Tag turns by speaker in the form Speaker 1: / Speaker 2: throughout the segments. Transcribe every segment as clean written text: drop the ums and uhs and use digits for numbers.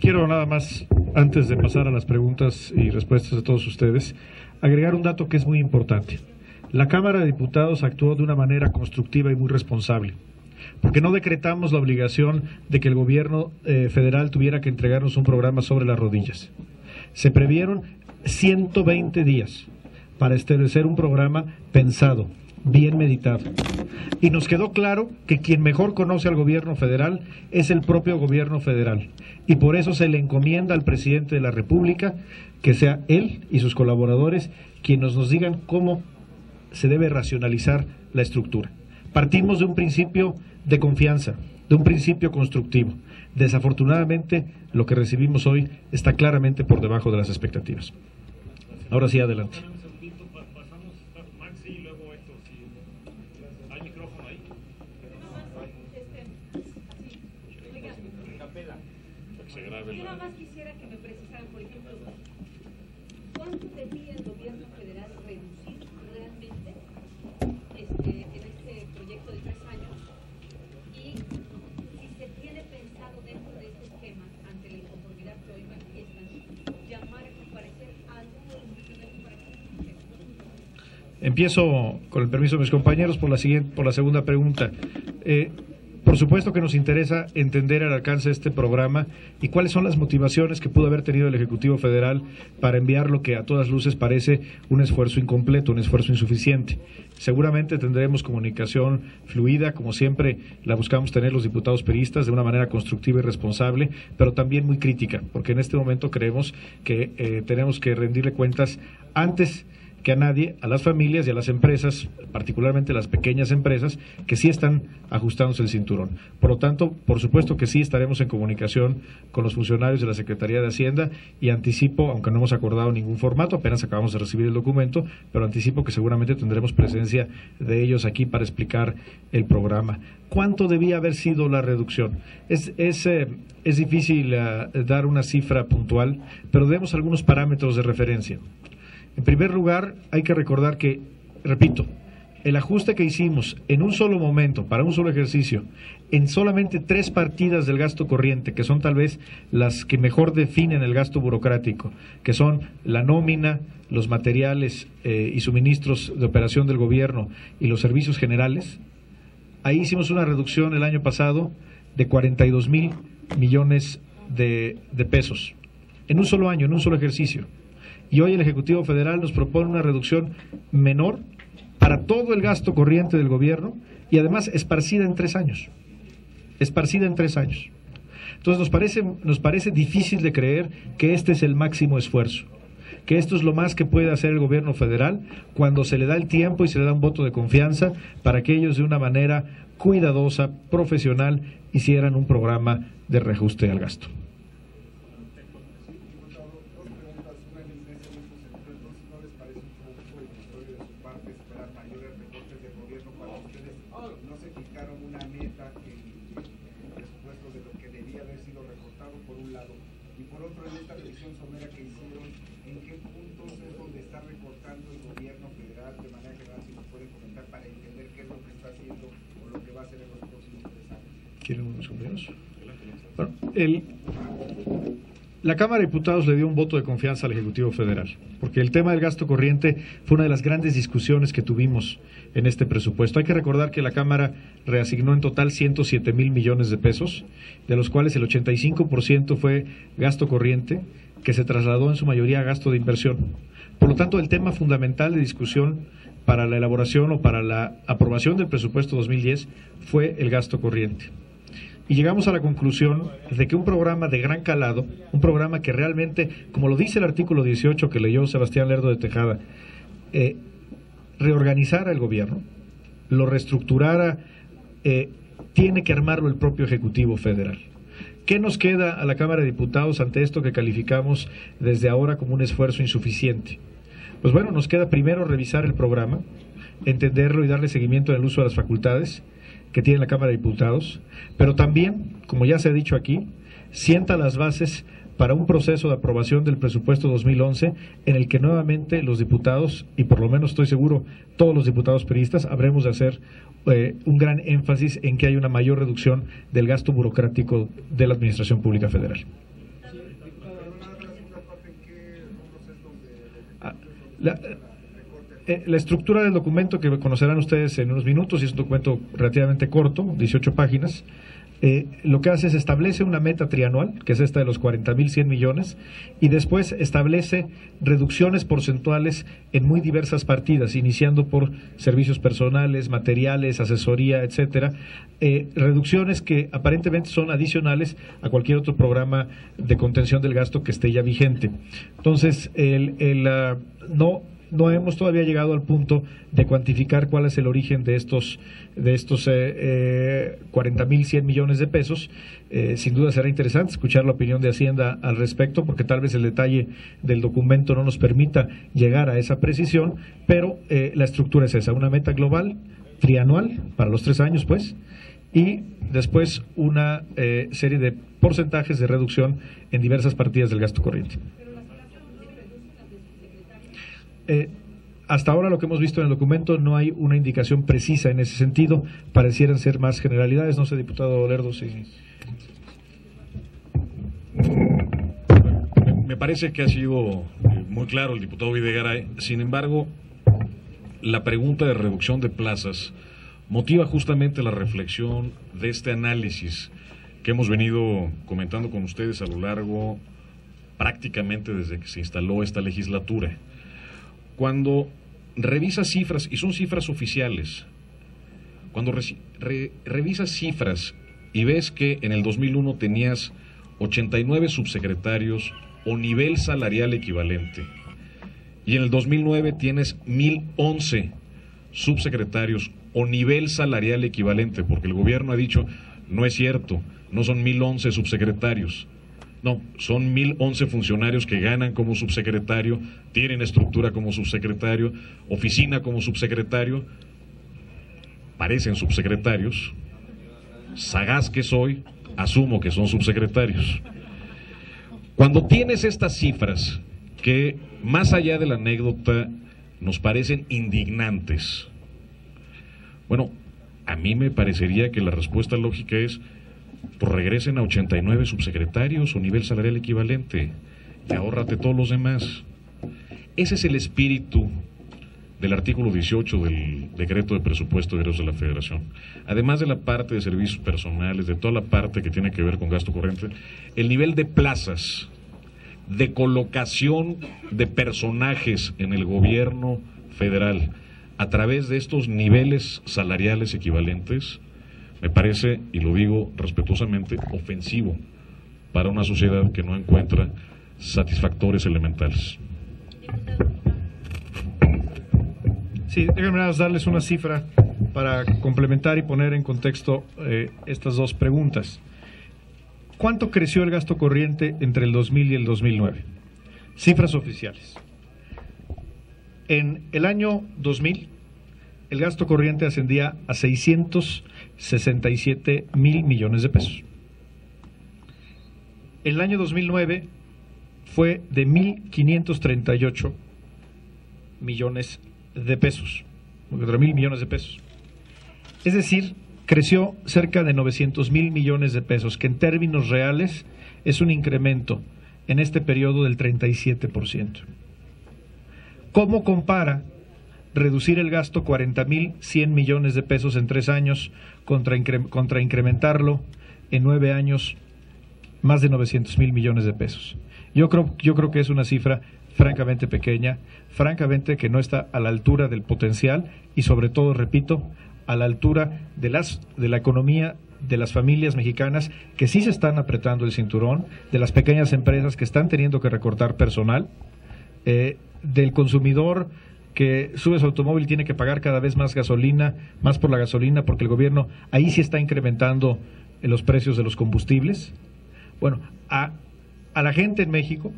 Speaker 1: Quiero nada más, antes de pasar a las preguntas y respuestas de todos ustedes, agregar un dato que es muy importante. La Cámara de Diputados actuó de una manera constructiva y muy responsable, porque no decretamos la obligación de que el gobierno federal tuviera que entregarnos un programa sobre las rodillas. Se previeron 120 días para establecer un programa pensado, bien meditado. Y nos quedó claro que quien mejor conoce al gobierno federal es el propio gobierno federal. Y por eso se le encomienda al presidente de la República que sea él y sus colaboradores quienes nos digan cómo se debe racionalizar la estructura. Partimos de un principio de confianza, de un principio constructivo. Desafortunadamente, lo que recibimos hoy está claramente por debajo de las expectativas. Ahora sí, adelante.
Speaker 2: Yo nada más quisiera que me precisaran, por ejemplo, ¿cuánto debía el gobierno federal reducir realmente en este proyecto de 3 años? Y si se tiene pensado dentro de este esquema, ante la inconformidad que hoy manifiestan, llamar a comparecer a alguno de los funcionarios para que...
Speaker 1: Empiezo, con el permiso de mis compañeros, por la segunda pregunta. Por supuesto que nos interesa entender el alcance de este programa y cuáles son las motivaciones que pudo haber tenido el Ejecutivo Federal para enviar lo que a todas luces parece un esfuerzo incompleto, un esfuerzo insuficiente. Seguramente tendremos comunicación fluida, como siempre la buscamos tener los diputados peristas, de una manera constructiva y responsable, pero también muy crítica, porque en este momento creemos que tenemos que rendirle cuentas antes que a nadie, a las familias y a las empresas, particularmente las pequeñas empresas, que sí están ajustándose el cinturón. Por lo tanto, por supuesto que sí estaremos en comunicación con los funcionarios de la Secretaría de Hacienda y anticipo, aunque no hemos acordado ningún formato, apenas acabamos de recibir el documento, pero anticipo que seguramente tendremos presencia de ellos aquí para explicar el programa. ¿Cuánto debía haber sido la reducción? Es difícil dar una cifra puntual, pero demos algunos parámetros de referencia. En primer lugar, hay que recordar que, repito, el ajuste que hicimos en un solo momento, para un solo ejercicio, en solamente 3 partidas del gasto corriente, que son tal vez las que mejor definen el gasto burocrático, que son la nómina, los materiales y suministros de operación del gobierno y los servicios generales, ahí hicimos una reducción el año pasado de 42,000 millones de pesos, en un solo año, en un solo ejercicio. Y hoy el Ejecutivo Federal nos propone una reducción menor para todo el gasto corriente del gobierno y además esparcida en 3 años. Esparcida en 3 años. Entonces nos parece difícil de creer que este es el máximo esfuerzo, que esto es lo más que puede hacer el gobierno federal cuando se le da el tiempo y se le da un voto de confianza para que ellos de una manera cuidadosa, profesional, hicieran un programa de reajuste al gasto. Bueno, la Cámara de Diputados le dio un voto de confianza al Ejecutivo Federal, porque el tema del gasto corriente fue una de las grandes discusiones que tuvimos en este presupuesto. Hay que recordar que la Cámara reasignó en total 107,000 millones de pesos, de los cuales el 85% fue gasto corriente, que se trasladó en su mayoría a gasto de inversión. Por lo tanto, el tema fundamental de discusión para la elaboración o para la aprobación del presupuesto 2010 fue el gasto corriente. Y llegamos a la conclusión de que un programa de gran calado, un programa que realmente, como lo dice el artículo 18 que leyó Sebastián Lerdo de Tejada, reorganizara el gobierno, lo reestructurara, tiene que armarlo el propio Ejecutivo Federal. ¿Qué nos queda a la Cámara de Diputados ante esto que calificamos desde ahora como un esfuerzo insuficiente? Pues bueno, nos queda primero revisar el programa, entenderlo y darle seguimiento en el uso de las facultades que tiene la Cámara de Diputados, pero también, como ya se ha dicho aquí, sienta las bases para un proceso de aprobación del presupuesto 2011 en el que nuevamente los diputados, y por lo menos estoy seguro todos los diputados peristas, habremos de hacer un gran énfasis en que hay una mayor reducción del gasto burocrático de la Administración Pública Federal. La estructura del documento que conocerán ustedes en unos minutos, y es un documento relativamente corto, 18 páginas, lo que hace es establece una meta trianual, que es esta de los 40.100 millones, y después establece reducciones porcentuales en muy diversas partidas, iniciando por servicios personales, materiales, asesoría, etcétera, reducciones que aparentemente son adicionales a cualquier otro programa de contención del gasto que esté ya vigente. Entonces, no hemos todavía llegado al punto de cuantificar cuál es el origen de estos 40.100 millones de pesos. Sin duda será interesante escuchar la opinión de Hacienda al respecto, porque tal vez el detalle del documento no nos permita llegar a esa precisión, pero la estructura es esa: una meta global, trianual, para los 3 años, pues, y después una serie de porcentajes de reducción en diversas partidas del gasto corriente. Hasta ahora lo que hemos visto en el documento no hay una indicación precisa en ese sentido, parecieran ser más generalidades. No sé, diputado Lerdo, si...
Speaker 3: Me parece que ha sido muy claro el diputado Videgaray. Sin embargo, la pregunta de reducción de plazas motiva justamente la reflexión de este análisis que hemos venido comentando con ustedes a lo largo, prácticamente desde que se instaló esta legislatura. Cuando revisas cifras, y son cifras oficiales, cuando revisas cifras y ves que en el 2001 tenías 89 subsecretarios o nivel salarial equivalente, y en el 2009 tienes 1,011 subsecretarios o nivel salarial equivalente, porque el gobierno ha dicho, no es cierto, no son 1,011 subsecretarios. No, son 1,011 funcionarios que ganan como subsecretario, tienen estructura como subsecretario, oficina como subsecretario, parecen subsecretarios. Sagaz que soy, asumo que son subsecretarios. Cuando tienes estas cifras que, más allá de la anécdota, nos parecen indignantes, bueno, a mí me parecería que la respuesta lógica es: pues regresen a 89 subsecretarios o nivel salarial equivalente y ahórrate todos los demás. Ese es el espíritu del artículo 18 del decreto de presupuesto de egresos de la Federación. Además de la parte de servicios personales, de toda la parte que tiene que ver con gasto corriente, el nivel de plazas, de colocación de personajes en el gobierno federal a través de estos niveles salariales equivalentes, me parece, y lo digo respetuosamente, ofensivo para una sociedad que no encuentra satisfactores elementales.
Speaker 1: Sí, déjenme darles una cifra para complementar y poner en contexto estas dos preguntas. ¿Cuánto creció el gasto corriente entre el 2000 y el 2009? Cifras oficiales. En el año 2000, el gasto corriente ascendía a 667,000 millones de pesos. El año 2009 fue de 1,538 millones de pesos, 1,000 millones de pesos. Es decir, creció cerca de 900,000 millones de pesos, que en términos reales es un incremento en este periodo del 37%. ¿Cómo compara reducir el gasto 40.100 millones de pesos en 3 años contra incrementarlo en 9 años más de 900,000 millones de pesos? Yo creo que es una cifra francamente pequeña, francamente que no está a la altura del potencial y, sobre todo, repito, a la altura de la economía de las familias mexicanas que sí se están apretando el cinturón, de las pequeñas empresas que están teniendo que recortar personal, del consumidor que sube su automóvil y tiene que pagar cada vez más gasolina, más por la gasolina, porque el gobierno ahí sí está incrementando los precios de los combustibles. Bueno, a la gente en México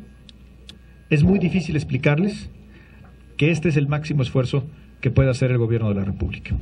Speaker 1: es muy difícil explicarles que este es el máximo esfuerzo que puede hacer el gobierno de la República.